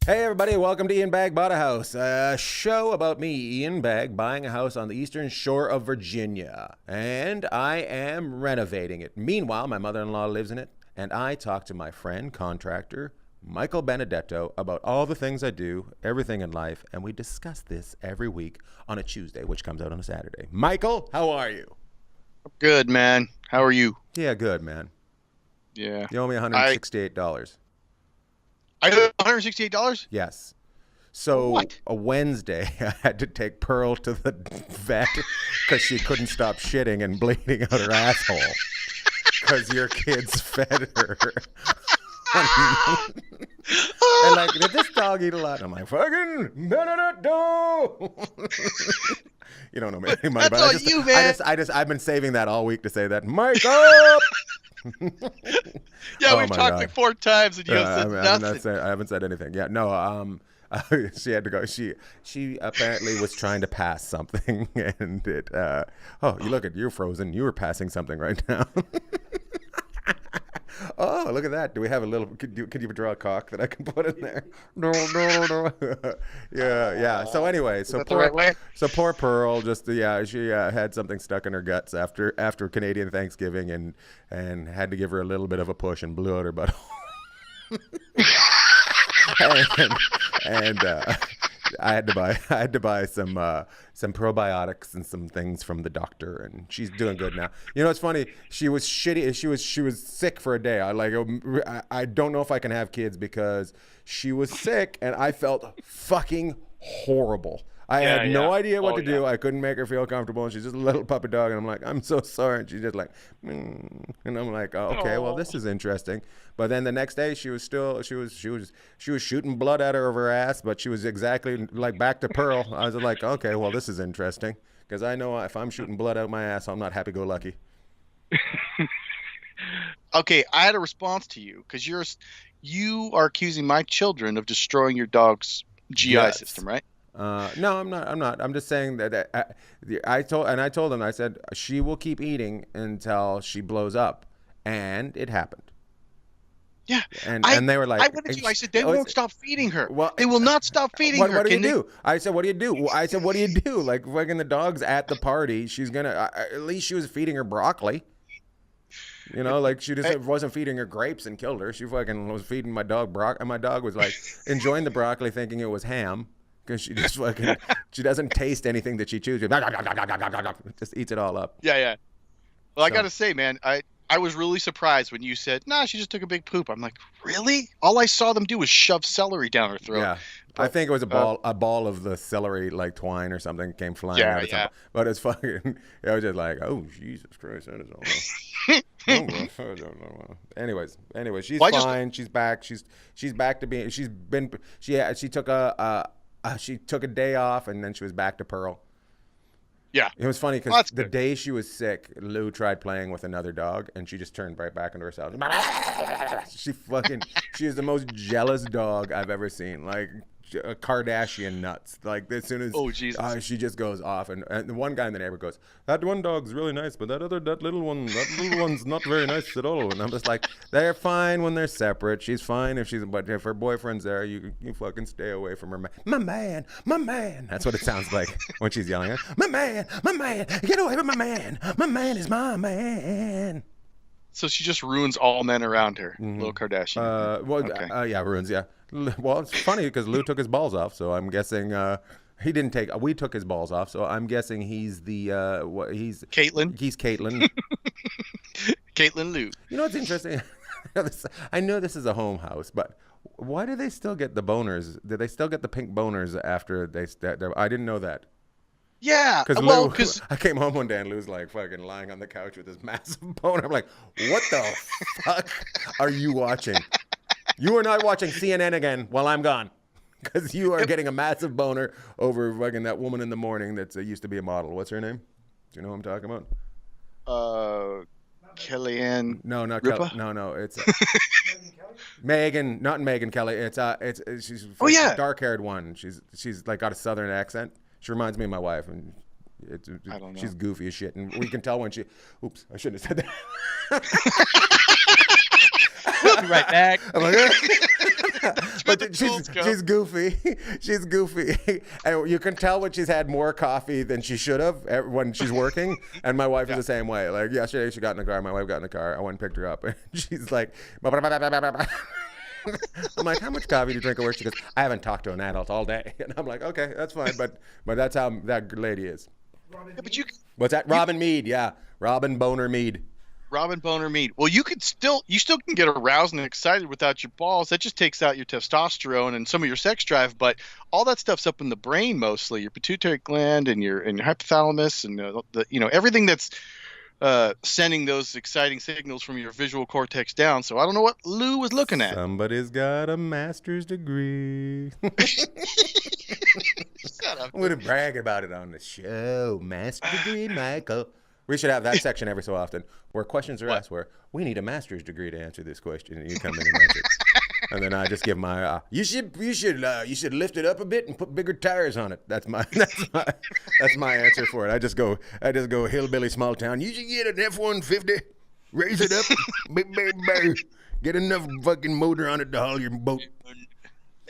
Hey everybody, welcome to Ian Bagg Bought a House, a show about me, Ian Bagg, buying a house on the eastern shore of Virginia. And I am renovating it. Meanwhile, my mother-in-law lives in it, and I talk to my friend, contractor, Michael Benedetto, about all the things I do, everything in life, and we discuss this every week on a Tuesday, which comes out on a Saturday. Michael, how are you? Good, man. How are you? Yeah, good, man. Yeah. You owe me $168. I owe $168? Yes. So What? a Wednesday, I had to take Pearl to the vet because she couldn't stop shitting and bleeding out her asshole because your kids fed her. And like, did this dog eat a lot? I'm like, fucking no. You don't know me anymore, That's on you, man. I've been saving that all week to say that. Michael. Yeah, Oh we've my talked God. like 4 times and you have said nothing. I haven't said anything. Yeah, no. She had to go. She apparently was trying to pass something, and it. Oh, you're frozen. You were passing something right now. Oh, look at that. Do we have a little? Could you draw a cock that I can put in there? No. Yeah. So anyway, Is that the right way? so poor Pearl. She had something stuck in her guts after Canadian Thanksgiving, and had to give her a little bit of a push and blew out her butt. and I had to buy some probiotics and some things from the doctor, and she's doing good now. You know, it's funny. She was shitty. She was sick for a day. I don't know if I can have kids because she was sick, and I felt fucking horrible. I had no idea what to do. I couldn't make her feel comfortable, and she's just a little puppy dog, and I'm like, I'm so sorry. And she's just like, and I'm like, oh, okay, well, this is interesting. But then the next day, she was shooting blood out of her ass, but she was exactly like back to Pearl. I was like, okay, well, this is interesting because I know if I'm shooting blood out my ass, I'm not happy-go-lucky. Okay, I had a response to you because you are accusing my children of destroying your dog's GI system, right? No, I'm not. I'm just saying that I told them, I said, she will keep eating until she blows up. And it happened. Yeah. And they were like, I went to you. I said, they won't stop feeding her. Well, they will not stop feeding her. What do you do? I said, what do you do? I said, what do you do? Like, fucking the dog's at the party. She's going to, at least she was feeding her broccoli. You know, like she just wasn't feeding her grapes and killed her. She fucking was feeding my dog broccoli. And my dog was like enjoying the broccoli thinking it was ham. Because she just fucking, she doesn't taste anything that she chews. Just eats it all up. Yeah. Well, I got to say, man, I was really surprised when you said, nah, she just took a big poop. I'm like, really? All I saw them do was shove celery down her throat. Yeah. But, I think it was a ball of the celery, like twine or something, came flying out of something. But it's fucking, I was just like, oh, Jesus Christ, that is all. Anyways, she's fine. She's back. She's back to being, she took a day off, and then she was back to Pearl. Yeah. It was funny because the day she was sick, Lou tried playing with another dog, and she just turned right back into herself. She is the most jealous dog I've ever seen. Like a Kardashian nuts. Like as soon as she just goes off, and the one guy in the neighborhood goes, "That one dog's really nice, but that little one's not very nice at all." And I'm just like, they're fine when they're separate. She's fine but if her boyfriend's there, you fucking stay away from her. My man. That's what it sounds like when she's yelling at my man, get away from my man. My man is my man. So she just ruins all men around her, little Kardashian. Ruins. Yeah. Well, it's funny because Lou took his balls off, so I'm guessing he didn't take. We took his balls off, so I'm guessing he's the he's Caitlyn. He's Caitlyn. Caitlyn Lou. You know what's interesting? I know this is a home house, but why do they still get the boners? Do they still get the pink boners after they? I didn't know that. Yeah, because I came home one day and Lou's like fucking lying on the couch with this massive boner. I'm like, what the fuck are you watching? You are not watching CNN again while I'm gone, because you are getting a massive boner over fucking that woman in the morning that used to be a model. What's her name? Do you know what I'm talking about? Kellyanne. No, not Ripa? Kelly. No, it's Megan. Not Megan Kelly. It's she's dark-haired one. She's like got a southern accent. She reminds me of my wife, and I don't know. She's goofy as shit, and we can tell when she. Oops, I shouldn't have said that. We'll be right back. I'm like, where But the tools go. she's goofy. She's goofy, and you can tell when she's had more coffee than she should have when she's working. And my wife is the same way. Like yesterday, she got in the car. My wife got in the car. I went and picked her up, and she's like, I'm like, how much coffee do you drink at work? She goes, I haven't talked to an adult all day. And I'm like, okay, that's fine, but that's how that lady is. Yeah, but you What's that? Robin Mead, yeah, Robin Boner Mead. Robin Boner Mead. Well, you still can get aroused and excited without your balls. That just takes out your testosterone and some of your sex drive. But all that stuff's up in the brain mostly. Your pituitary gland and your hypothalamus and everything that's sending those exciting signals from your visual cortex down. So I don't know what Lou was looking at. Somebody's got a master's degree. Shut up. I'm going to brag about it on the show. Master's degree, Michael. We should have that section every so often where questions are asked where we need a master's degree to answer this question, and you come in and answer it. And then I just give my you should lift it up a bit and put bigger tires on it. That's my answer for it. I just go hillbilly small town. You should get an F-150, raise it up, get enough fucking motor on it to haul your boat.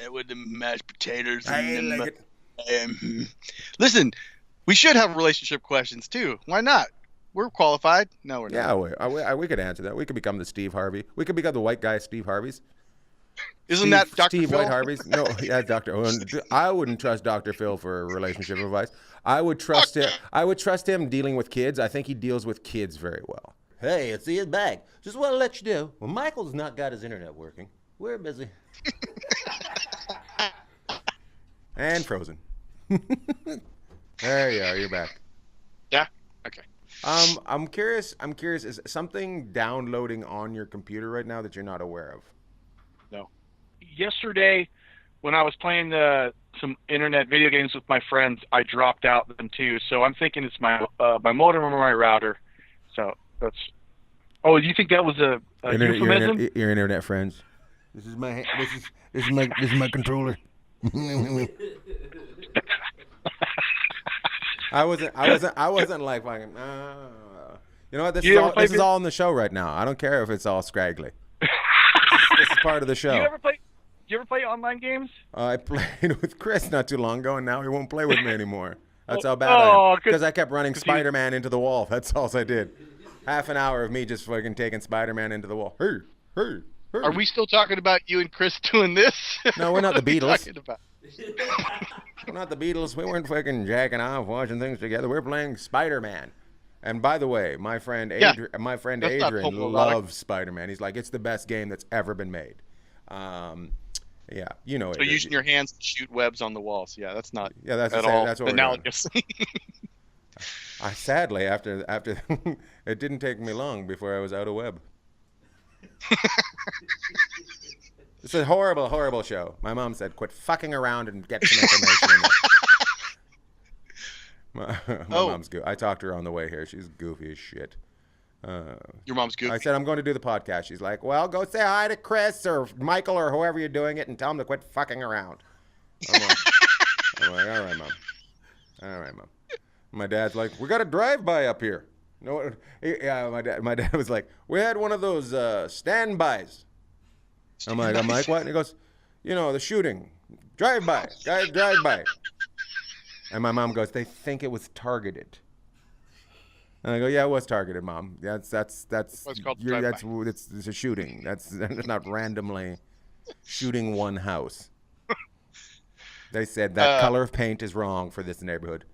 And with the mashed potatoes. I like it. Listen, we should have relationship questions too. Why not? We're qualified. No, we're not. Yeah, we could answer that. We could become the Steve Harvey. We could become the white guy Steve Harveys. Isn't that Dr. Steve Phil? White Harveys? No, yeah, Dr. I wouldn't trust Dr. Phil for relationship advice. I would trust him. I would trust him dealing with kids. I think he deals with kids very well. Hey, it's Ian Bagg. Just want to let you know, well, Michael's not got his internet working. We're busy. And frozen. There you are. You're back. Yeah. Okay. I'm curious. Is something downloading on your computer right now that you're not aware of? No. Yesterday, when I was playing some internet video games with my friends, I dropped out them too. So I'm thinking it's my modem or my router. So that's. Oh, you think that was a euphemism? Your internet friends. This is my controller. I wasn't like fucking. You know what? This is all in the show right now. I don't care if it's all scraggly. This is part of the show. Do you ever play online games? I played with Chris not too long ago, and now he won't play with me anymore. That's how bad I am. Because I kept running Spider-Man into the wall. That's all I did. Half an hour of me just fucking taking Spider-Man into the wall. Hey. Are we still talking about you and Chris doing this? No, we're not the Beatles. About? We're not the Beatles. We weren't fucking jacking off, watching things together. We're playing Spider-Man. And by the way, my friend Adrian loves Spider-Man. He's like, it's the best game that's ever been made. Yeah, you know it. So using your hands to shoot webs on the walls. Yeah, that's not. Yeah, that's at all that's what analogous. Sadly, after it didn't take me long before I was out of web. It's a horrible, horrible show. My mom said, quit fucking around and get some information. My mom's good. I talked to her on the way here. She's goofy as shit. Your mom's goofy? I said, I'm going to do the podcast. She's like, well, go say hi to Chris or Michael or whoever you're doing it and tell them to quit fucking around. I'm like, all right, Mom. My dad's like, we got a drive-by up here. No, yeah, my dad was like, we had one of those standbys. I'm like, what? And he goes, the shooting, drive-by, guys, drive-by. And my mom goes, they think it was targeted. And I go, yeah, it was targeted, Mom. That's it's a shooting. That's not randomly shooting one house. They said that color of paint is wrong for this neighborhood.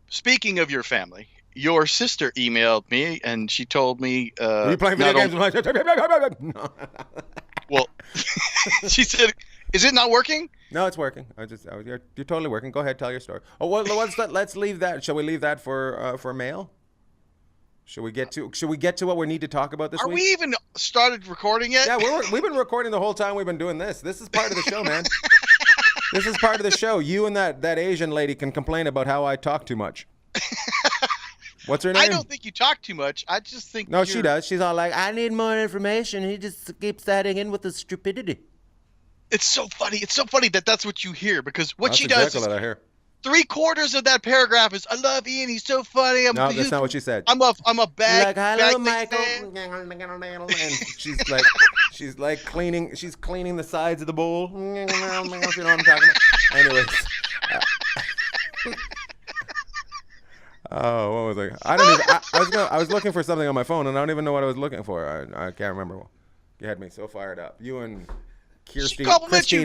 Speaking of your family, your sister emailed me and she told me. Are you playing video games with my sister? No. Well, she said, "Is it not working?" No, it's working. You're totally working. Go ahead, tell your story. Oh, well, let's leave that. Shall we leave that for mail? Should we get to what we need to talk about this week? Are we even started recording yet? Yeah, we've been recording the whole time we've been doing this. This is part of the show, man. This is part of the show. You and that Asian lady can complain about how I talk too much. What's her name? I don't think you talk too much. I just think she does. She's all like, I need more information. He just keeps adding in with the stupidity. It's so funny. It's so funny that that's what you hear because what that's she does exactly what I hear. 3/4 of that paragraph is I love Ian. He's so funny. No, that's not what she said. I'm a Bagg. Like, hello, Bagg Michael. fan. And she's like cleaning. She's cleaning the sides of the bowl. If you know what I'm talking about. Anyways. Oh, what was I? I was looking for something on my phone, and I don't even know what I was looking for. I can't remember. You had me so fired up. You and Christine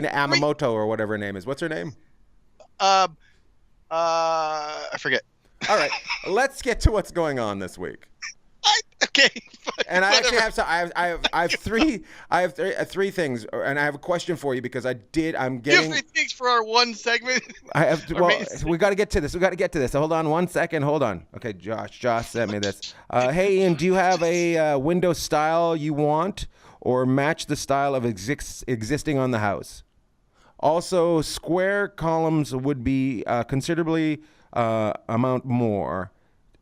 Amamoto or whatever her name is. What's her name? I forget. All right, let's get to what's going on this week. Okay. And I actually have I have three things, and I have a question for you because I'm getting. You have 3 things for our one segment. I have to, well, we got to get to this. Hold on 1 second. Hold on. Okay, Josh sent me this. Hey Ian, do you have a window style you want or match the style of existing on the house? Also, square columns would be considerably amount more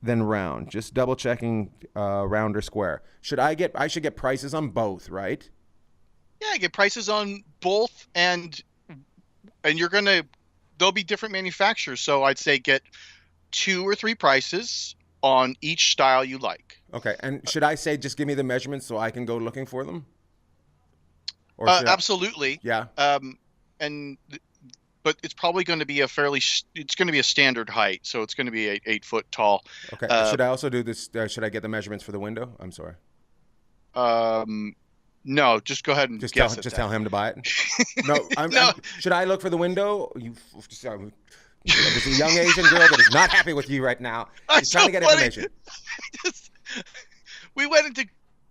than round. Just double checking round or square. I should get prices on both, right? Yeah, get prices on both, and there'll be different manufacturers. So I'd say get 2 or 3 prices on each style you like. Okay, and should I say just give me the measurements so I can go looking for them? Or absolutely. Yeah. But it's probably going to be it's going to be a standard height, so it's going to be 8 foot tall. Okay. Should I also do this? Should I get the measurements for the window? I'm sorry. No, just go ahead and guess it. Just tell him to buy it. No, should I look for the window? There's a young Asian girl that is not happy with you right now. She's trying to get information. We went into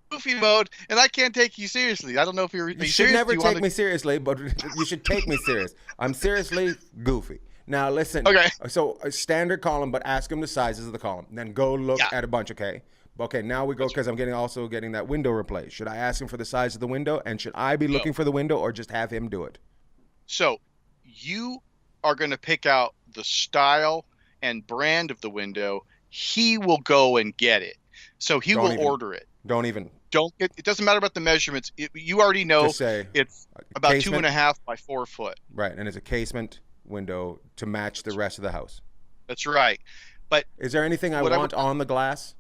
goofy mode, and I can't take you seriously. I don't know if you're. You should never take me seriously, but you should take me serious. I'm seriously goofy. Now listen. Okay. So a standard column, but ask him the sizes of the column. Then go look at a bunch. Okay. Okay. Now we go because I'm getting that window replaced. Should I ask him for the size of the window, and should I be looking for the window, or just have him do it? So you are going to pick out the style and brand of the window. He will go and get it. So he will order it. It doesn't matter about the measurements. You already know it's about casement, 2.5 by 4 foot. Right, and it's a casement window to match the rest of the house. That's right. But is there anything I want on the glass?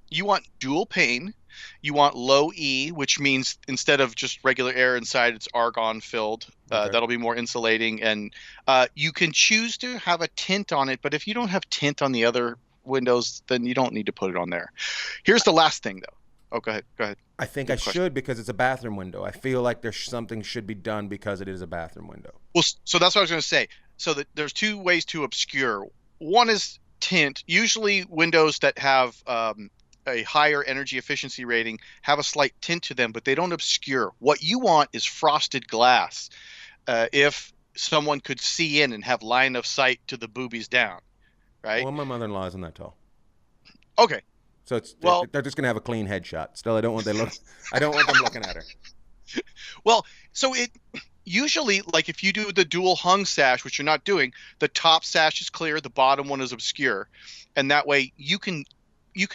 You want dual pane. You want low E, which means instead of just regular air inside, it's argon filled. Okay. That'll be more insulating. And you can choose to have a tint on it, but if you don't have tint on the other windows, then you don't need to put it on there. Here's the last thing, though. Oh, go ahead. I think I should because it's a bathroom window. I feel like something should be done because it is a bathroom window. Well, so that's what I was going to say. So there's 2 ways to obscure. One is tint. Usually windows that have a higher energy efficiency rating have a slight tint to them, but they don't obscure. What you want is frosted glass. If someone could see in and have line of sight to the boobies down, right? Well, my mother-in-law isn't that tall. Okay. So they're just gonna have a clean headshot. Still, I don't want them looking at her. Well, so it usually, like if you do the dual hung sash, which you're not doing, the top sash is clear, the bottom one is obscure, and that way you can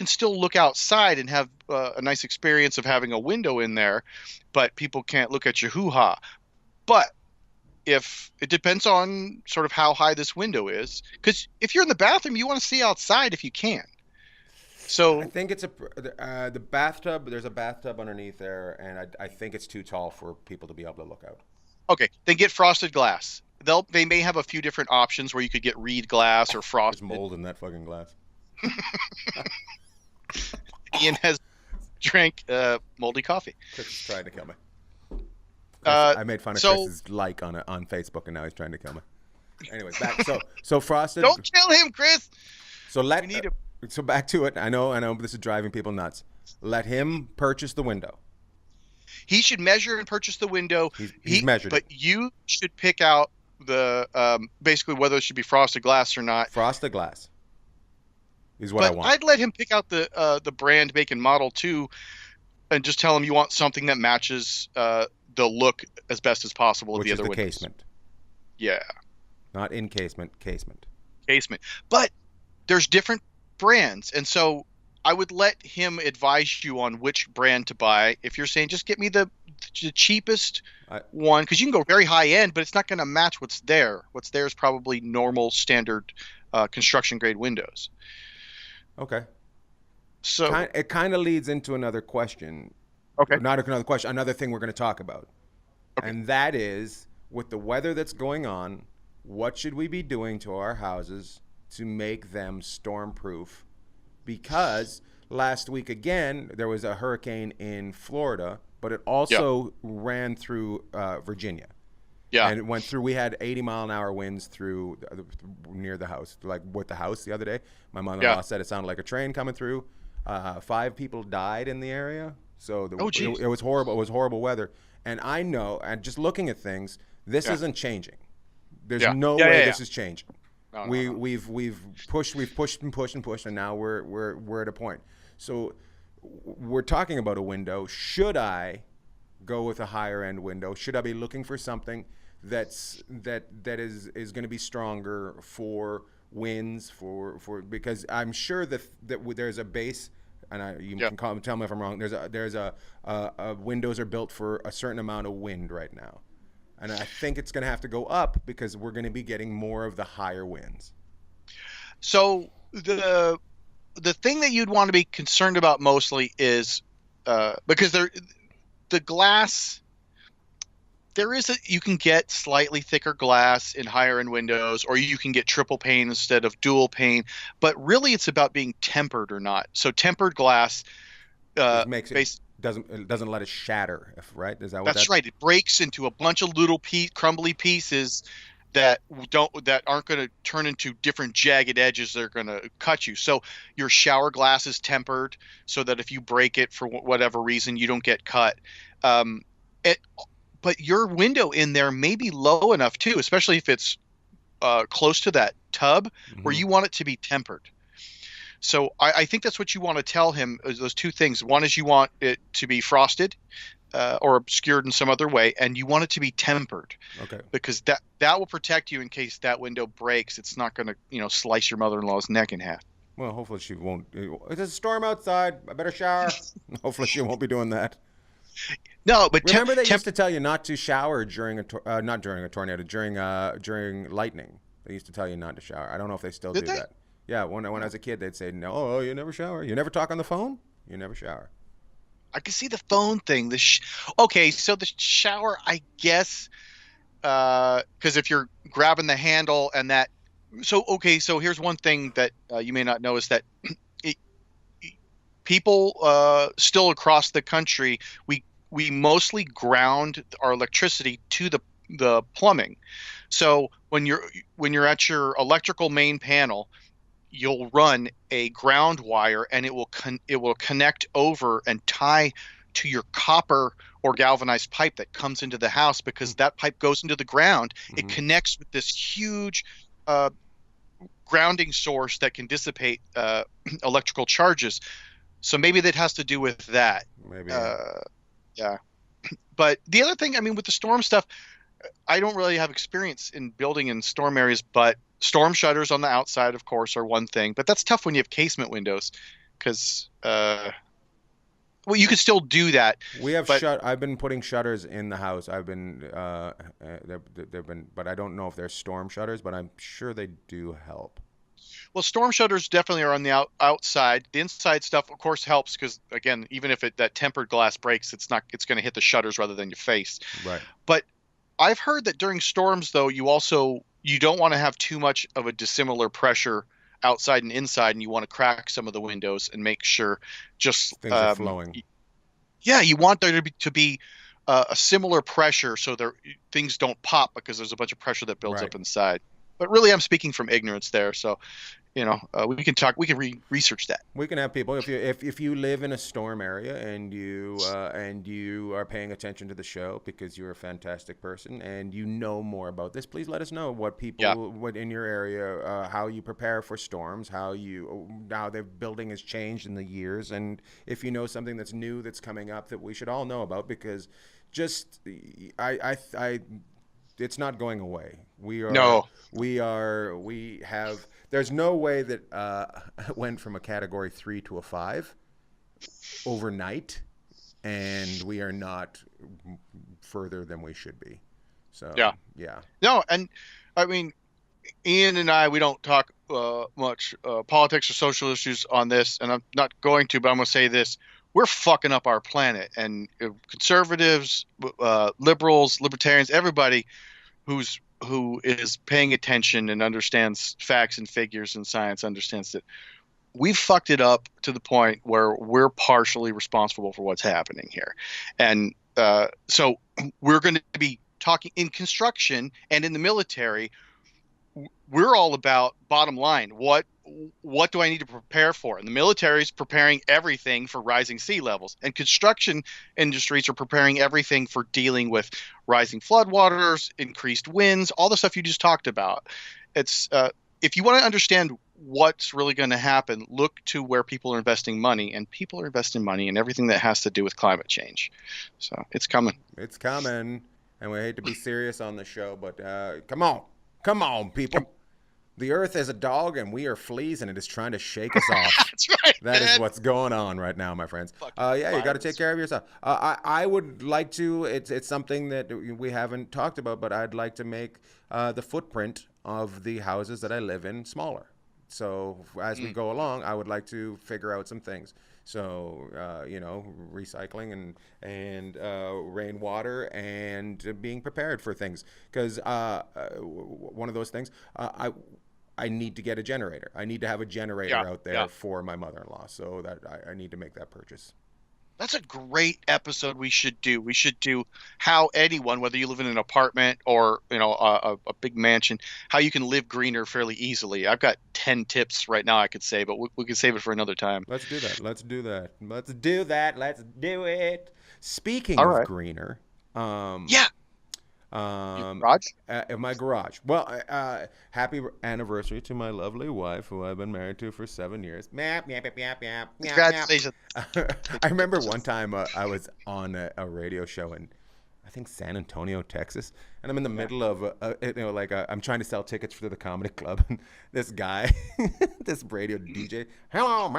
still look outside and have a nice experience of having a window in there, but people can't look at your hoo-ha. But if it depends on sort of how high this window is, because if you're in the bathroom, you want to see outside if you can. So I think it's the bathtub. There's a bathtub underneath there, and I think it's too tall for people to be able to look out. Okay, then get frosted glass. They may have a few different options where you could get reed glass or frosted. There's mold in that fucking glass. Ian has drank moldy coffee. Chris is trying to kill me. I made fun of Chris's on Facebook, and now he's trying to kill me. Anyways, back. So frosted. Don't kill him, Chris. So back to it. I know this is driving people nuts. Let him purchase the window. He should measure and purchase the window. He's measured. But you should pick out the basically whether it should be frosted glass or not. Frosted glass is what I want. I'd let him pick out the brand, make, and model too, and just tell him you want something that matches the look as best as possible of the other windows. Which is the casement. Yeah. Not encasement, casement. Casement. But there's different brands, and so I would let him advise you on which brand to buy. If you're saying just get me the the cheapest I, one, because you can go very high end, but it's not going to match what's there. What's there is probably normal standard construction grade windows. okay. So It kind of leads into another question. okay, Not another question, another thing we're going to talk about. okay. And that is, with the weather that's going on, what should we be doing to our houses to make them storm proof? Because last week, again, there was a hurricane in Florida, but it Yeah, also ran through Virginia. yeah, And it went through, we had 80-mile-an-hour winds through near the house, like with the house the other day. My mother-in-law yeah. said it sounded like a train coming through. 5 people died in the area. So Oh, geez. it was horrible. It was horrible weather. And I know, and just looking at things, this Yeah, isn't changing. There's yeah, no yeah, way yeah, yeah. this is changing. No, no, no. We've pushed and pushed and pushed, and now we're at a point. So we're talking about a window. Should I go with a higher end window? Should I be looking for something that is going to be stronger for winds for because I'm sure that there's a base, and you Yeah. can tell me if I'm wrong. There's a windows are built for a certain amount of wind right now. And I think it's going to have to go up because we're going to be getting more of the higher winds. So the thing that you'd want to be concerned about mostly is because the glass. You can get slightly thicker glass in higher end windows, or you can get triple pane instead of dual pane. But really, it's about being tempered or not. So tempered glass, It makes it base, doesn't let it shatter, right? Is that what that's right. It breaks into a bunch of little crumbly pieces that aren't going to turn into different jagged edges that are going to cut you. So your shower glass is tempered so that if you break it for whatever reason, you don't get cut. Um, it, but your window in there may be low enough too, especially if it's close to that tub where Mm-hmm. you want it to be tempered. So I think that's what you want to tell him is those two things. One is you want it to be frosted or obscured in some other way, and you want it to be tempered Okay. because that will protect you in case that window breaks. It's not going to slice your mother-in-law's neck in half. Well, hopefully she won't. It's a storm outside. I better shower. Hopefully she won't be doing that. No, but Remember they used to tell you not to shower during not during a tornado, during lightning. They used to tell you not to shower. I don't know if they still Did do they? that. Yeah, when I was a kid, they'd say, "No, oh, you never shower. You never talk on the phone. You never shower." I can see the phone thing. Okay, so the shower, I guess, because if you're grabbing the handle and that. So here's one thing that you may not know is that it, people still across the country, we mostly ground our electricity to the plumbing. So when you're at your electrical main panel, you'll run a ground wire and it will connect over and tie to your copper or galvanized pipe that comes into the house because that pipe goes into the ground. It Mm-hmm. connects with this huge grounding source that can dissipate electrical charges. So maybe that has to do with that. Maybe. Yeah. But the other thing, I mean, with the storm stuff, I don't really have experience in building in storm areas, but storm shutters on the outside, of course, are one thing. But that's tough when you have casement windows because, well, you can still do that. We have But I've been putting shutters in the house. I've been they've been, but I don't know if they're storm shutters, but I'm sure they do help. well, storm shutters definitely are on the outside. The inside stuff, of course, helps because, again, even if that tempered glass breaks, it's going to hit the shutters rather than your face. Right. But I've heard that during storms, though, you don't want to have too much of a dissimilar pressure outside and inside, and you want to crack some of the windows and make sure just Things are flowing. yeah, you want there to be a similar pressure so things don't pop because there's a bunch of pressure that builds Right. up inside. But really, I'm speaking from ignorance there, so we can research that. We can have people if you live in a storm area and you are paying attention to the show because you're a fantastic person and you know more about this. Please let us know what in your area, how you prepare for storms, how the building has changed in the years, and if you know something that's new that's coming up that we should all know about because it's not going away. There's no way that it went from a category 3 to a 5 overnight, and we are not further than we should be. So Yeah. No, and I mean, Ian and I, we don't talk much politics or social issues on this, and I'm not going to, but I'm going to say this. We're fucking up our planet, and conservatives, liberals, libertarians, everybody who is paying attention and understands facts and figures and science understands that we've fucked it up to the point where we're partially responsible for what's happening here. And so we're going to be talking in construction and in the military. We're all about bottom line. What do I need to prepare for? And the military is preparing everything for rising sea levels, and construction industries are preparing everything for dealing with rising floodwaters, increased winds, all the stuff you just talked about. It's if you want to understand what's really going to happen, look to where people are investing money, and people are investing money in everything that has to do with climate change. So it's coming. It's coming, and we hate to be serious on the show, but come on, people. The earth is a dog, and we are fleas, and it is trying to shake us off. That's right. That man. is what's going on right now, my friends. Yeah, you got to take care of yourself. I would like to. It's something that we haven't talked about, but I'd like to make the footprint of the houses that I live in smaller. So as we go along, I would like to figure out some things. So recycling and rainwater and being prepared for things. Because one of those things, I need to get a generator. I need to have a generator out there for my mother-in-law. So that I need to make that purchase. That's a great episode we should do. We should do how anyone, whether you live in an apartment or a big mansion, how you can live greener fairly easily. I've got 10 tips right now I could say, but we can save it for another time. Let's do it. Speaking of greener, garage? In my garage. Well, happy anniversary to my lovely wife, who I've been married to for 7 years. Congratulations. I remember one time I was on a radio show in, I think, San Antonio, Texas, and I'm in the middle of I'm trying to sell tickets for the comedy club, and this guy, this radio DJ, hello,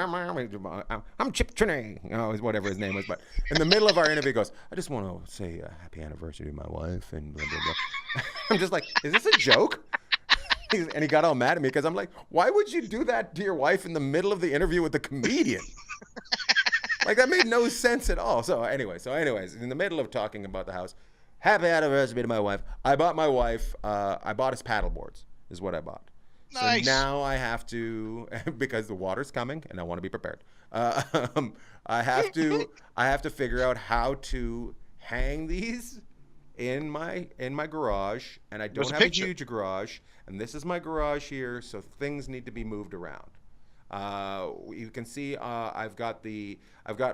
I'm Chip Trinay, whatever his name was, but in the middle of our interview, he goes, I just want to say happy anniversary to my wife, and blah, blah, blah. I'm just like, is this a joke? And he got all mad at me because I'm like, why would you do that to your wife in the middle of the interview with the comedian? Like, that made no sense at all. So anyways, in the middle of talking about the house, happy anniversary to my wife. I bought my wife, I bought us paddle boards, is what I bought. Nice. So now I have to, because the water's coming and I want to be prepared. I have to figure out how to hang these in my garage, and I don't have a huge garage, and this is my garage here, so things need to be moved around. You can see I've got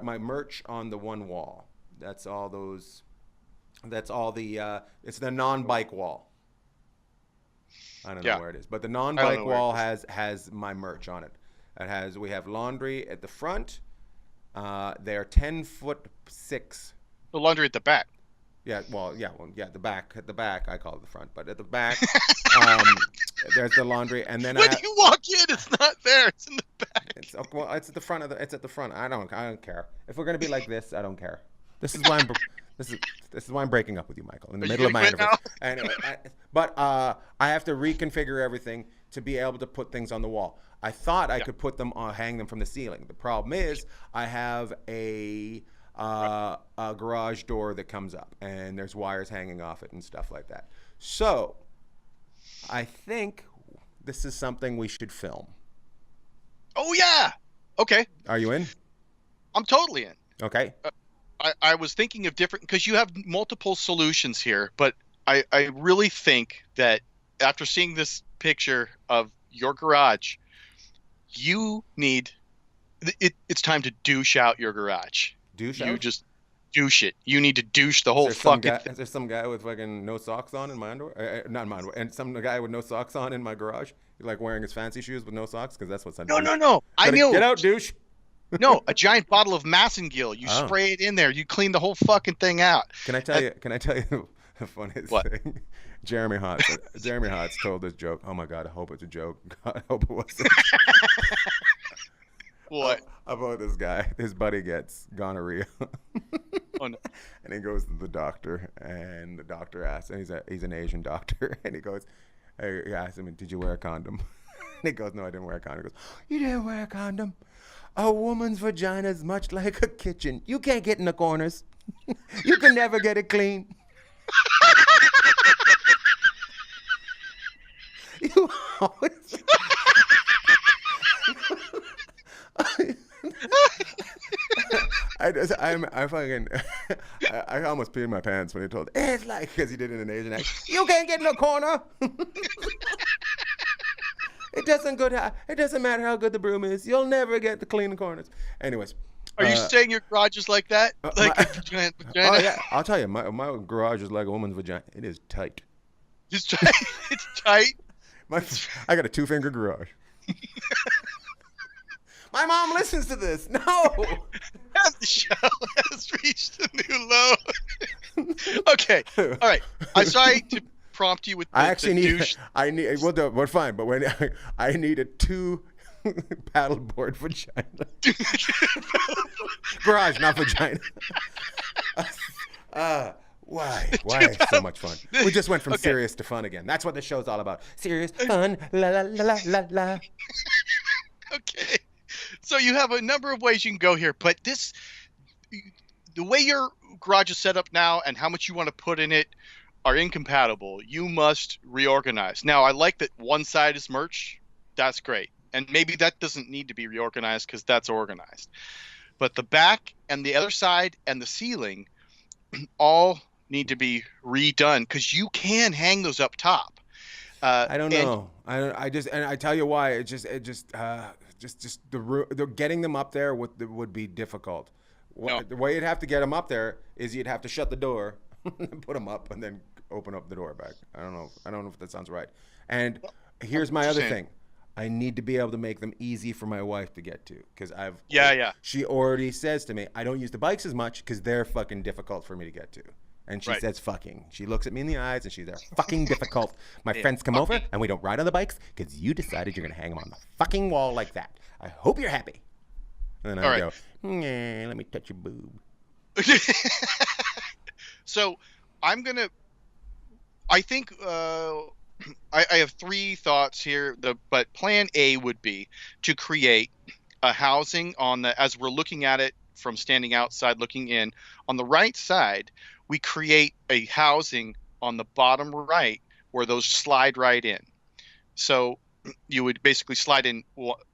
my merch on the one wall. It's the non-bike wall. I don't know where it is, but the non-bike wall has my merch on it. We have laundry at the front. They're 10'6". The laundry at the back. The back. At the back, I call it the front, but at the back, there's the laundry, and then when you walk in, it's not there; it's in the back. It's at the front It's at the front. I don't care. If we're gonna be like this, I don't care. This is why I'm breaking up with you, Michael, in the middle of my anniversary. Anyway, but I have to reconfigure everything to be able to put things on the wall. I thought I could put them hang them from the ceiling. The problem is I have a garage door that comes up, and there's wires hanging off it and stuff like that. So I think this is something we should film. Oh yeah. Okay. Are you in? I'm totally in. Okay. I was thinking of different, because you have multiple solutions here, but I really think that after seeing this picture of your garage, you need it's time to douche out your garage. Douche You out? just douche it. You need to douche the whole fucking thing. Is there some guy with fucking no socks on in my underwear? Not in my underwear. And some guy with no socks on in my garage? Like wearing his fancy shoes with no socks? Because that's what's on. No. I know. Get out, douche. No, a giant bottle of Massengill. You spray it in there. You clean the whole fucking thing out. Can I tell you the funniest thing? Jeremy Hotz told this joke. Oh my God, I hope it's a joke. God, I hope it wasn't. What? About this guy. His buddy gets gonorrhea. Oh no. And he goes to the doctor, and the doctor asks, and he's an Asian doctor, and he goes, he asks him, did you wear a condom? And he goes, no, I didn't wear a condom. He goes, you didn't wear a condom? A woman's vagina is much like a kitchen. You can't get in the corners. You can never get it clean. You always... I almost peed my pants when he told, it's like, because he did it in an Asian accent, you can't get in the corner. It doesn't matter how good the broom is. You'll never get to clean the corners. Anyways. Are you saying your garage is like that? Like a giant vagina? Oh, yeah. I'll tell you, my garage is like a woman's vagina. It is tight. It's tight. It's tight. I got a 2-finger garage. My mom listens to this. No. The show has reached a new low. Okay. All right. I'm sorry to prompt you with the douche. We're fine, but when I need a 2 paddleboard vagina. Garage, not vagina. Why? Why so much fun? We just went from serious to fun again. That's what the show's all about. Serious, fun, la la la la la. Okay. So you have a number of ways you can go here, but the way your garage is set up now and how much you want to put in it are incompatible. You must reorganize. Now, I like that one side is merch. That's great. And maybe that doesn't need to be reorganized because that's organized. But the back and the other side and the ceiling all need to be redone because you can hang those up top. I don't know. I tell you why. Just the getting them up there would be difficult. The way you'd have to get them up there is you'd have to shut the door, put them up, and then open up the door back. I don't know if that sounds right. And here's my other thing. I need to be able to make them easy for my wife to get to because she already says to me, I don't use the bikes as much because they're fucking difficult for me to get to. And she says fucking. She looks at me in the eyes and she's there, fucking difficult. My friends come over and we don't ride on the bikes because you decided you're going to hang them on the fucking wall like that. I hope you're happy. And then I go, nah, let me touch your boob. So I think I have 3 thoughts here. But plan A would be to create a housing as we're looking at it from standing outside looking in. On the right side, we create a housing on the bottom right where those slide right in. So you would basically slide in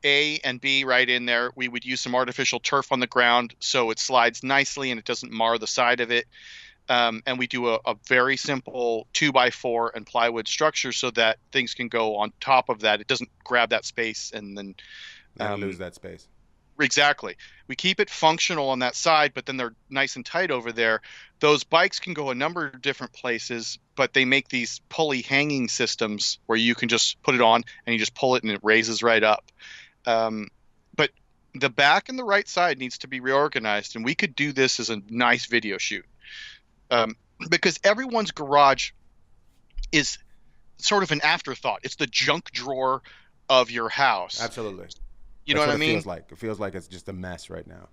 A and B right in there. We would use some artificial turf on the ground so it slides nicely and it doesn't mar the side of it. And we do a very simple 2x4 and plywood structure so that things can go on top of that. It doesn't grab that space and then lose that space. Exactly. We keep it functional on that side, but then they're nice and tight over there. Those bikes can go a number of different places, but they make these pulley hanging systems where you can just put it on and you just pull it and it raises right up. But the back and the right side needs to be reorganized, and we could do this as a nice video shoot. Because everyone's garage is sort of an afterthought. It's the junk drawer of your house. Absolutely. You know what I mean? It feels like it's just a mess right now.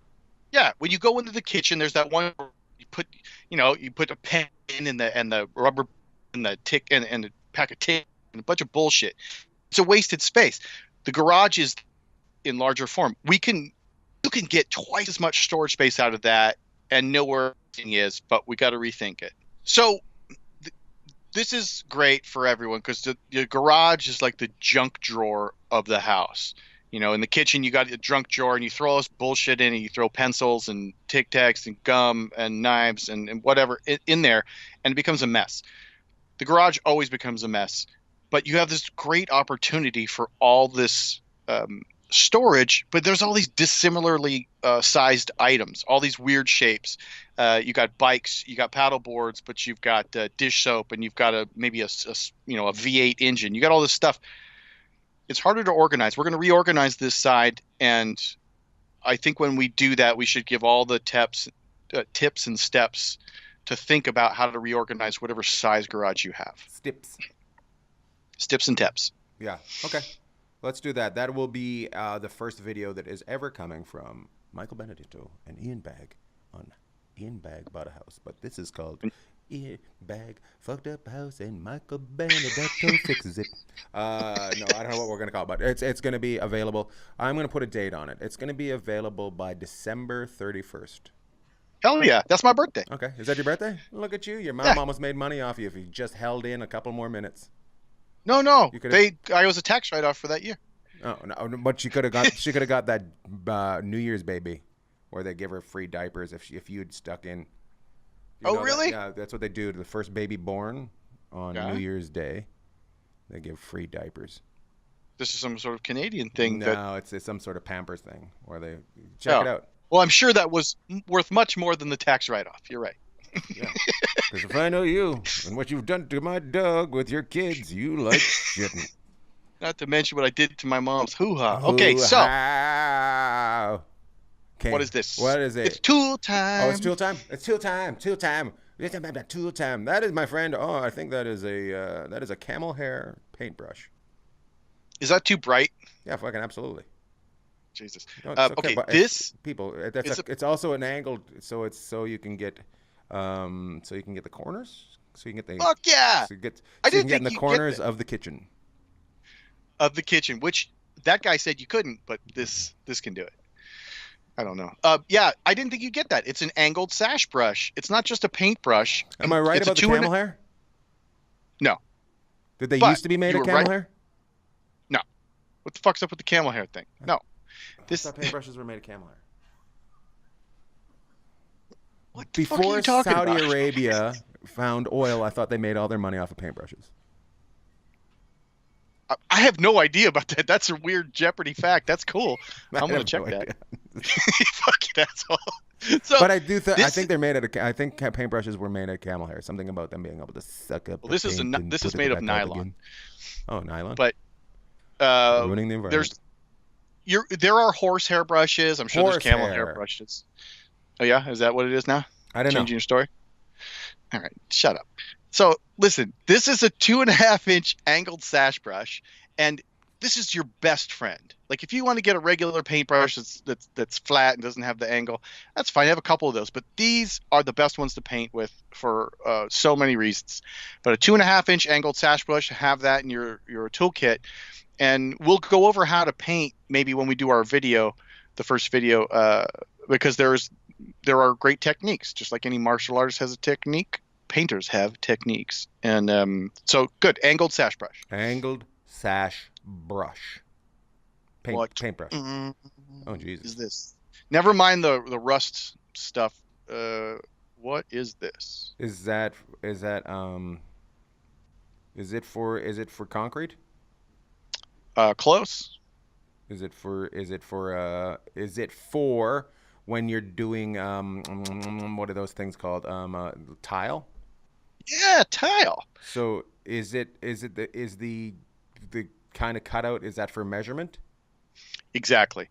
Yeah. When you go into the kitchen, there's that one where you put a pen and the rubber and the tick and a pack of tick and a bunch of bullshit. It's a wasted space. The garage is in larger form. You can get twice as much storage space out of that and know where everything is, but we got to rethink it. So this is great for everyone because the garage is like the junk drawer of the house. You know, in the kitchen, you got a junk drawer and you throw all this bullshit in and you throw pencils and Tic Tacs and gum and knives and whatever in there, and it becomes a mess. The garage always becomes a mess, but you have this great opportunity for all this storage, but there's all these dissimilarly sized items, all these weird shapes. You got bikes, you got paddle boards, but you've got dish soap and you've got maybe a V8 engine. You got all this stuff. It's harder to organize. We're going to reorganize this side, and I think when we do that, we should give all the tips and steps to think about how to reorganize whatever size garage you have. Stips and tips. Yeah. Okay. Let's do that. That will be the first video that is ever coming from Michael Benedetto and Ian Bagg on Ian Bagg bought a house, but this is called Ian Bagg fucked up house and Michael Benedetto fixes it. No, I don't know what we're gonna call it, but it's gonna be available. I'm gonna put a date on it. It's gonna be available by December 31st. Hell yeah, that's my birthday. Okay, is that your birthday? Look at you. Your mom Yeah. almost made money off you if you just held in a couple more minutes. No, You could've- I was a tax write-off for that year. Oh no, but she could have got that New Year's baby, where they give her free diapers if you'd stuck in. You Oh, know that? really? Yeah, that's what they do to the first baby born on Yeah. New Year's Day. They give free diapers. This is some sort of Canadian thing. No, it's some sort of Pampers thing where they check it out. Well, I'm sure that was worth much more than the tax write-off. You're right. Yeah. Because if I know you and what you've done to my dog with your kids, you like shitting. Not to mention what I did to my mom's hoo-ha. Okay, so Hoo-ha. Okay. what is this? What is it? It's tool time. Oh, it's tool time. It's tool time. Tool time. Tool time. That is, my friend. Oh, I think that is a camel hair paintbrush. Is that too bright? Yeah, fucking absolutely. Jesus. No, it's Okay, but this people. is It's also an angled, so you can get the corners, so you can get the. fuck yeah So you get, I so you didn't can get in think the you'd get corners that. of the kitchen. of the kitchen, which that guy said you couldn't, but this can do it. I don't know. Yeah, I didn't think you'd get that. It's an angled sash brush. It's not just a paintbrush. Am I right It's a about the 2.5 camel hair? No. Did they But used to be made you of were camel right. hair? What the fuck's up with the camel hair thing? No. I This thought paintbrushes were made of camel hair. what the fuck are Before you talking Saudi about? Arabia found oil, I thought they made all their money off of paintbrushes. I have no idea about that. That's a weird Jeopardy fact. That's cool. I I'm gonna have check no that. idea. Fucking asshole. So But I do. I this- think they're made out of. I think paintbrushes were made of camel hair. Something about them being able to suck up. Well, the this is a paint ni- and this put is it made of back out nylon. again. Oh, nylon. But, ruining the environment. there are horsehair brushes. I'm sure there's camel hair Horsehair. brushes. Oh yeah, is that what it is now? I don't know. Changing your story. All right, shut up. So listen, this is a 2.5-inch angled sash brush, and this is your best friend. Like if you want to get a regular paintbrush that's flat and doesn't have the angle, that's fine. I have a couple of those, but these are the best ones to paint with for so many reasons. But a 2.5-inch angled sash brush, have that in your toolkit, and we'll go over how to paint maybe when we do our video, the first video, because there are great techniques. Just like any martial artist has a technique, painters have techniques. And so good, angled sash brush. Angled sash brush. What? Paintbrush. Mm, Oh Jesus. is this? Never mind the rust stuff. What is this? Is it for concrete? Close. Is it for when you're doing what are those things called? Tile? Yeah, tile. So is the kind of cutout, is that for measurement? Exactly.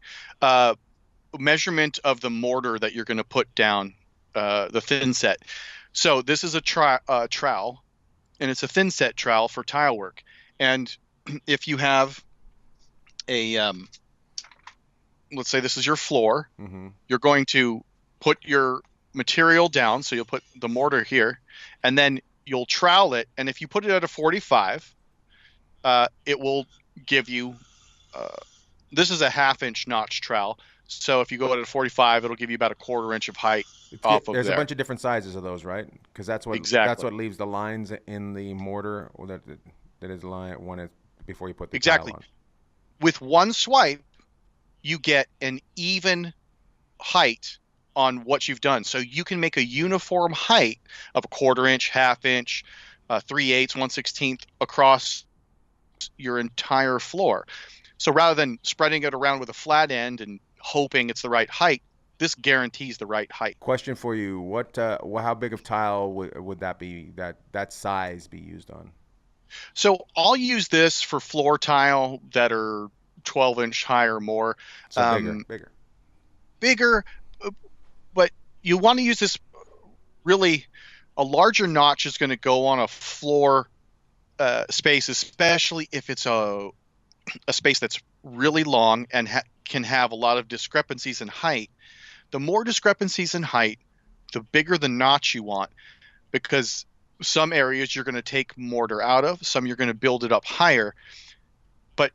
Measurement of the mortar that you're going to put down, the thin set. So this is a trowel, and it's a thin set trowel for tile work. And if you have a, let's say this is your floor, Mm-hmm. you're going to put your material down. So you'll put the mortar here, and then you'll trowel it. And if you put it at a 45, it will give you, this is a 1/2-inch notch trowel. So if you go at a 45, it'll give you about a 1/4 inch of height off of There's there. a bunch of different sizes of those, right? Because that's what Exactly. leaves the lines in the mortar, or that is line when it before you put the Exactly. tile on. With one swipe, you get an even height on what you've done. So you can make a uniform height of a 1/4 inch, 1/2 inch, 3/8, 1/16 across your entire floor. So rather than spreading it around with a flat end and hoping it's the right height, this guarantees the right height. Question for you: how big of tile would that be? That size be used on? So I'll use this for floor tile that are 12-inch high or more. So Bigger, but you want to use this really. A larger notch is going to go on a floor space, especially if it's a space that's really long and can have a lot of discrepancies in height. The more discrepancies in height, the bigger the notch you want, because some areas you're going to take mortar out of, some you're going to build it up higher, but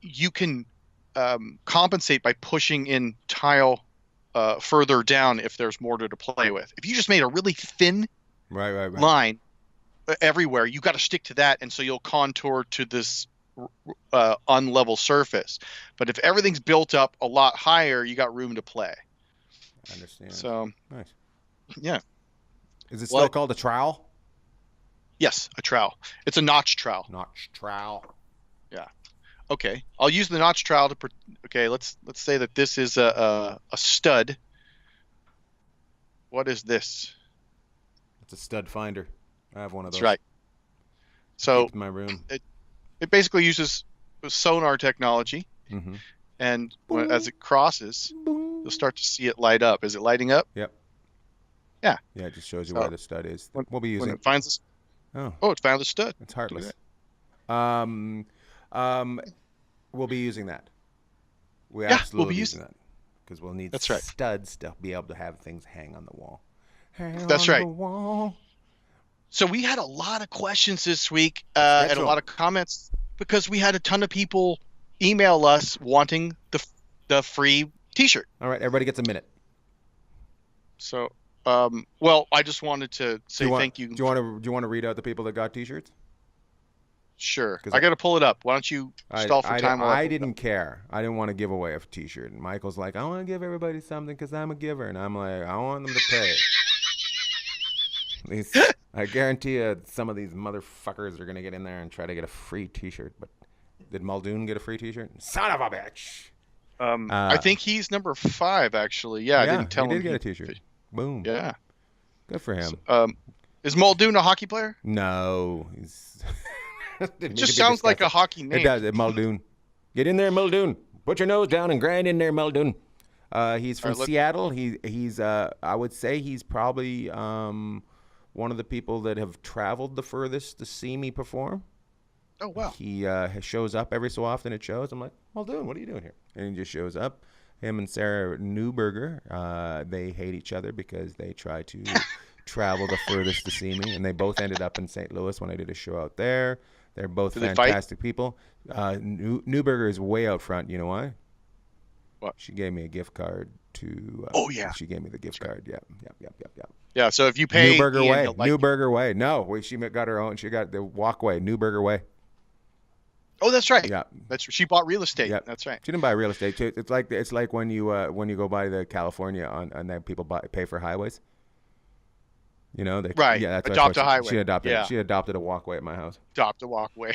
you can compensate by pushing in tile further down if there's mortar to play with. If you just made a really thin Right. line everywhere, you got to stick to that, and so you'll contour to this unlevel surface. But if everything's built up a lot higher, you got room to play. I understand. So nice. Yeah. Is it still called a trowel? Yes, a trowel. It's a notch trowel. Notch trowel. Yeah. Okay. I'll use the notch trowel to. Okay. Let's say that this is a stud. What is this? It's a stud finder. I have one of those. That's right. So in my room. It basically uses sonar technology, and as it crosses, you'll start to see it light up. Is it lighting up? Yep. Yeah. Yeah, it just shows you where the stud is. We'll be using. When it finds this. Oh, it found the stud. It's heartless. We'll be using that. We absolutely we'll be using that because we'll need That's right. studs to be able to have things hang on the wall. That's right. So we had a lot of questions this week and a lot of comments because we had a ton of people email us wanting the free T-shirt. All right, everybody gets a minute. So, well, I just wanted to say thank you. Do you want to read out the people that got T-shirts? Sure. I got to pull it up. Why don't you stall for time? I didn't care. I didn't want to give away a T-shirt. And Michael's like, I want to give everybody something because I'm a giver. And I'm like, I want them to pay. I guarantee you some of these motherfuckers are going to get in there and try to get a free T-shirt. But did Muldoon get a free T-shirt? Son of a bitch. I think he's number 5, actually. Yeah, I didn't tell him. He did get a T-shirt. Boom. Yeah. Good for him. Is Muldoon a hockey player? No. He's... It just sounds like a hockey name. It does. Muldoon. Get in there, Muldoon. Put your nose down and grind in there, Muldoon. He's from Seattle. He's I would say he's probably one of the people that have traveled the furthest to see me perform. Oh, wow. He shows up every so often at shows. I'm like, Muldoon, what are you doing here? And he just shows up. Him and Sarah Newberger, they hate each other because they try to travel the furthest to see me. And they both ended up in St. Louis when I did a show out there. They're both fantastic people. Newberger is way out front. You know why? What? She gave me a gift card to. Oh yeah. She gave me the gift card. Yep. Yeah. So if you pay Newberger Way, Newberger Way. No, she got her own. She got the walkway, Newberger Way. Oh, that's right. Yeah. She bought real estate. Yep. That's right. She didn't buy real estate. It's like when you go by the California and then people pay for highways. You know, right? Yeah, that's adopt a highway. She adopted a walkway at my house. Adopt a walkway.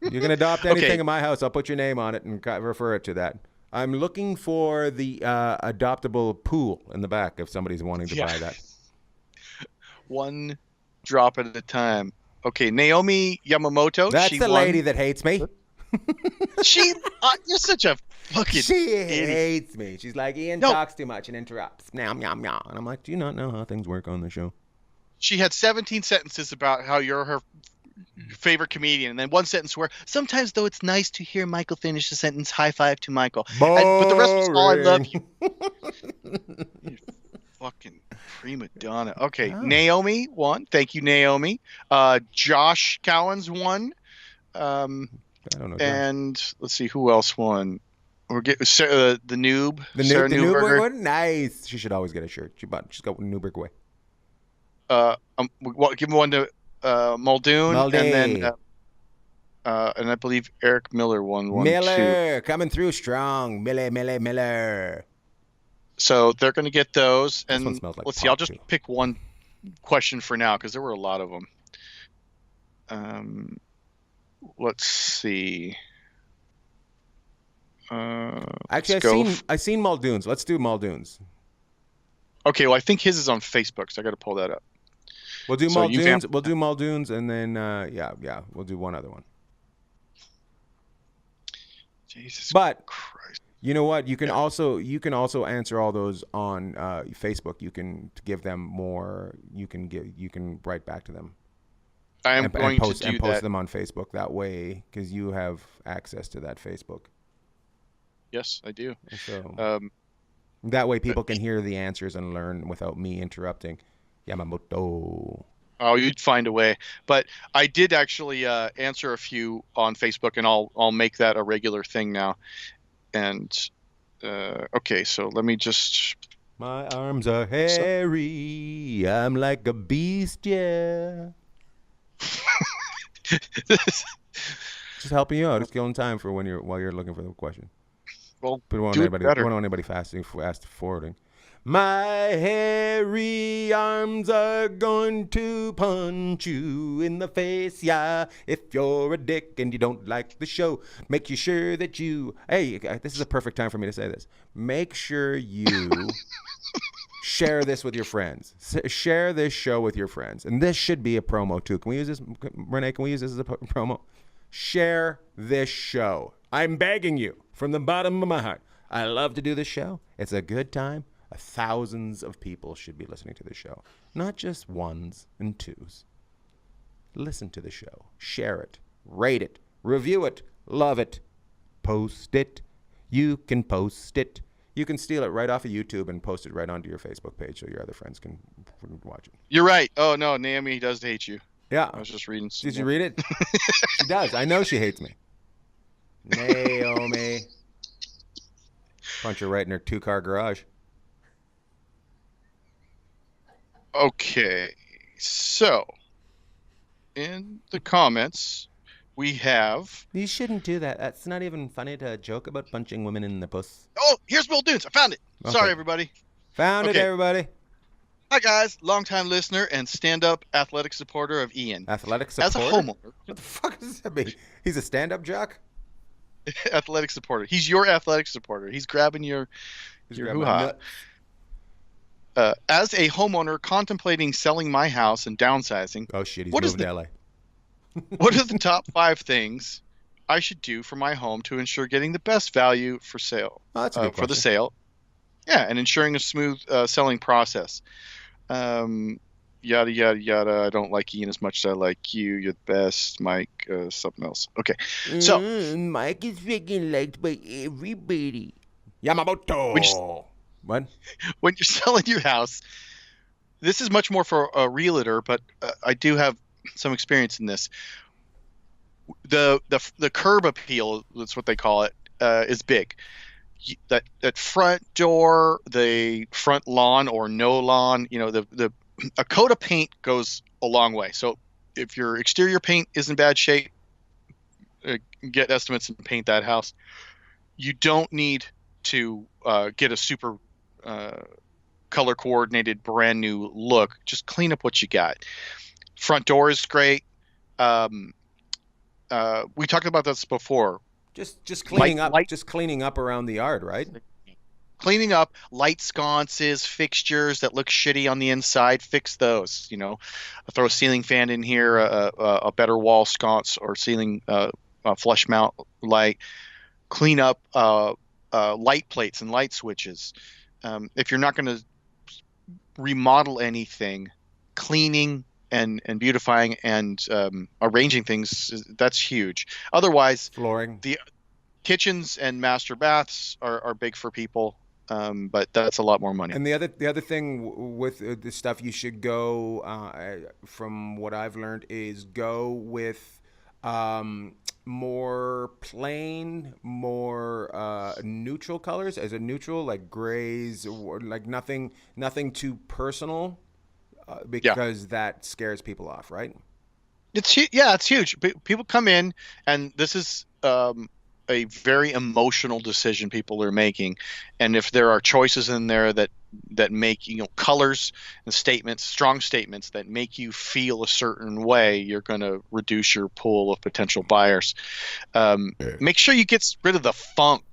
You can adopt anything in my house. I'll put your name on it and refer it to that. I'm looking for the adoptable pool in the back if somebody's wanting to buy that. One drop at a time. Okay, Naomi Yamamoto. That's the lady that hates me. You're such a fucking idiot. Hates me. She's like, Ian talks too much and interrupts. Meow, meow, meow. And I'm like, do you not know how things work on the show? She had 17 sentences about how you're her favorite comedian, and then one sentence where sometimes though it's nice to hear Michael finish the sentence, high five to Michael. But the rest was all I love you. You fucking prima donna. Okay, Naomi won. Thank you, Naomi. Josh Cowens won. I don't know. And let's see who else won. Or get the noob. Sarah Newberger one? Nice. She should always get a shirt. She's got Newberg way. Give one to Muldoon, and then and I believe Eric Miller won one. Miller coming through strong. Miller. So they're going to get those, and like let's see. I'll just pick one question for now because there were a lot of them. Let's see. Actually, I've seen Muldoon's. Let's do Muldoon's. Okay, well, I think his is on Facebook, so I got to pull that up. We'll do Muldoon's. We'll do Muldoon's, and then we'll do one other one. Jesus Christ! You know what? You can also answer all those on Facebook. You can give them more. You can write back to them. I am going to do that. Post them on Facebook that way because you have access to that Facebook. Yes, I do. So, That way people can hear the answers and learn without me interrupting. Yamamoto. Oh, you'd find a way. But I did actually answer a few on Facebook, and I'll make that a regular thing now. And okay, so let me just. My arms are hairy. I'm like a beast, yeah. Just helping you out. It's killing time for while you're looking for the question. Well, But we do it don't better. want anybody fast forwarding. My hairy arms are going to punch you in the face, yeah. If you're a dick and you don't like the show, make sure that you. Hey, this is a perfect time for me to say this. Make sure you share this with your friends. Share this show with your friends, and this should be a promo too. Can we use this, Renee? Can we use this as a promo? Share this show. I'm begging you from the bottom of my heart. I love to do this show. It's a good time. Thousands of people should be listening to the show, not just ones and twos. Listen to the show. Share it. Rate it. Review it. Love it. Post it. You can post it. You can steal it right off of YouTube and post it right onto your Facebook page so your other friends can watch it. You're right. Oh, no, Naomi does hate you. Yeah. I was just reading. Did you read it? She does. I know she hates me. Naomi. Punch her right in her 2-car garage. Okay, so in the comments we have. You shouldn't do that. That's not even funny to joke about punching women in the puss. Oh, here's Bill Dunes. I found it. Okay. Sorry, everybody. Found it, Okay. everybody. Hi, guys. Longtime listener and stand-up athletic supporter of Ian. Athletic As supporter? a homeowner. What the fuck does that mean? He's a stand-up jock? Athletic supporter. He's your athletic supporter. He's grabbing your grabbing my hoo-ha. nut. As a homeowner contemplating selling my house and downsizing, Oh, shit. He's What is moving to LA. what are the top 5 things I should do for my home to ensure getting the best value for sale? Oh, that's a good For the question. sale. Yeah, and ensuring a smooth selling process. Yada, yada, yada. I don't like Ian as much as I like you. You're the best. Mike, something else. Okay. So, Mike is freaking liked by everybody. Yamamoto. What? when you're selling your house, this is much more for a realtor, but I do have some experience in this. The curb appeal, that's what they call it, is big. That front door, the front lawn or no lawn, a coat of paint goes a long way. So if your exterior paint is in bad shape, get estimates and paint that house. You don't need to get a super color coordinated brand new look. Just clean up what you got. Front door is great. We talked about this before. Just cleaning up. light- Just cleaning up around the yard, right? Cleaning up light sconces, fixtures that look shitty on the inside, fix those. Throw a ceiling fan in here, a better wall sconce or ceiling flush mount light. Clean up light plates and light switches. If you're not going to remodel anything, cleaning and beautifying and arranging things, that's huge. Otherwise, Flooring. the kitchens and master baths are big for people, but that's a lot more money. And the other thing with the stuff you should go, from what I've learned, is go with more plain, more neutral colors. As a neutral, like grays, or like nothing too personal, because that scares people off, right? It's huge. People come in, and this is a very emotional decision people are making, and if there are choices in there that make colors and statements, strong statements that make you feel a certain way, you're going to reduce your pool of potential buyers. Make sure you get rid of the funk.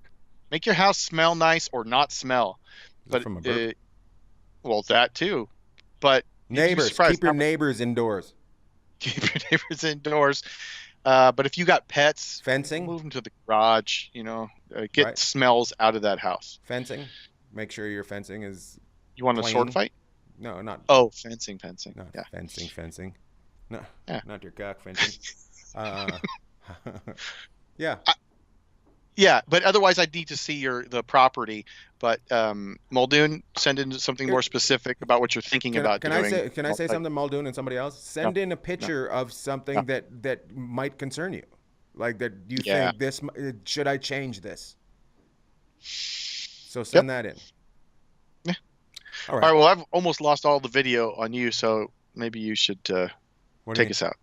Make your house smell nice or not smell. But from a burp? Well, that too. But Neighbors, keep your neighbors indoors. Keep your neighbors indoors. But if you got pets, Fencing? move them to the garage. Get Right. smells out of that house. Fencing. Make sure your fencing is. You want a sword Plain. fight? No, not. Oh, fencing. Not Yeah. fencing. No, Yeah. not your cock fencing. Yeah. Yeah, but otherwise I'd need to see the property. But Muldoon, send in something more specific about what you're thinking about Can doing. I say something, Muldoon, and somebody else? Send in a picture of something no. that might concern you, like that you Yeah. think this should I change this? So Yep. send that in. Yeah. All All right. right. Well, I've almost lost all the video on you, so maybe you should take us out.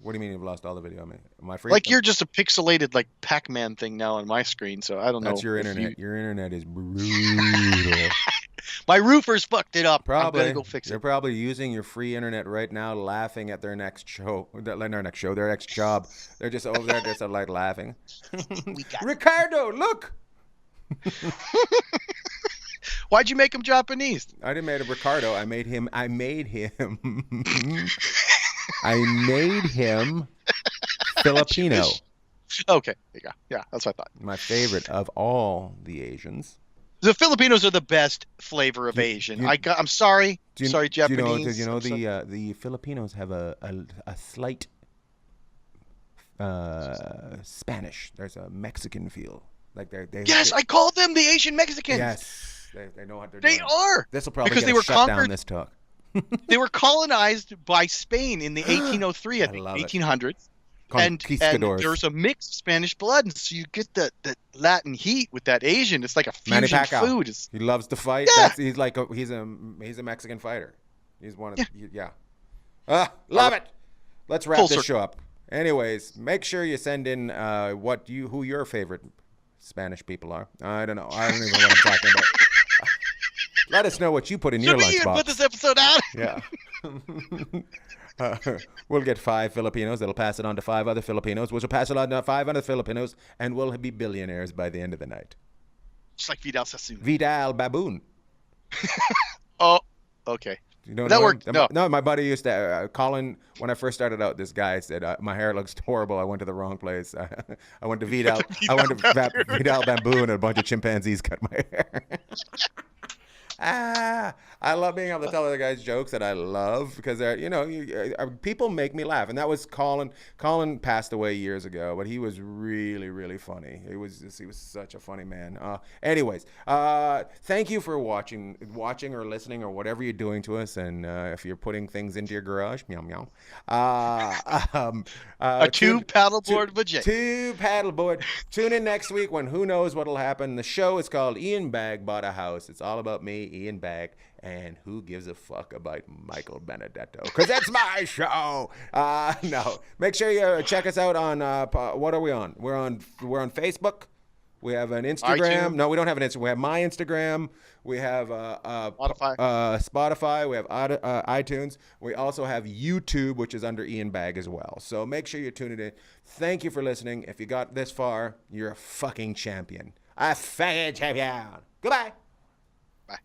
What do you mean you've lost all the video? Am I free? Like you're just a pixelated like Pac-Man thing now on my screen, so I don't know. That's your internet. Your internet is brutal. My roofers fucked it up. Probably. I'm gonna go fix They're it. probably using your free internet right now, laughing at their next show. Their next job. They're just over there, just like laughing. Ricardo, look! Why'd you make him Japanese? I didn't make him Ricardo. I made him. I made him Filipino. Okay. Yeah, that's what I thought. My favorite of all the Asians. The Filipinos are the best flavor of Asian. I'm sorry. Sorry, Japanese. Did you know the Filipinos have a slight Spanish? There's a Mexican feel. Like Yes, I call them the Asian Mexicans. Yes, they know what they're They doing. are. This will probably because get they were shut down conquered. this talk. They were colonized by Spain in the 1803, I think, love it. 1800s. And there's a mix of Spanish blood, and so you get that Latin heat with that Asian. It's like a Manny fusion Pacquiao. food. He loves to fight. Yeah. He's a Mexican fighter. He's one of love it. Let's wrap this show up. Anyways, make sure you send in who your favorite Spanish people are. I don't know. I don't even know what I'm talking about. Let us know what you put in your lunchbox. Put this episode out. Yeah. We'll get 5 Filipinos that'll pass it on to 5 other Filipinos, which will pass it on to 5 other Filipinos, and we'll be billionaires by the end of the night. Just like Vidal Sassoon. Vidal Baboon. Oh, okay. You don't that know worked. No, my buddy used to Colin. When I first started out, this guy said my hair looks horrible. I went to the wrong place. I went to Vidal. I went to Vidal Bamboo, and a bunch of chimpanzees cut my hair. I love being able to tell other guys jokes that I love because they're, people make me laugh. And that was Colin. Colin passed away years ago, but he was really, really funny. He was such a funny man. Anyways, thank you for watching or listening or whatever you're doing to us. And if you're putting things into your garage, meow meow. A two paddleboard vajay. Two paddleboard. Tune in next week when who knows what'll happen. The show is called Ian Bagg Bought a House. It's all about me, Ian Bagg, and who gives a fuck about Michael Benedetto? Because that's my show. No, make sure you check us out on what are we on? We're on Facebook. We have an Instagram. iTunes. No, we don't have an Instagram. We have my Instagram. We have Spotify. We have iTunes. We also have YouTube, which is under Ian Bagg as well. So make sure you tune it in. Thank you for listening. If you got this far, you're a fucking champion. A fucking champion. Goodbye. Bye.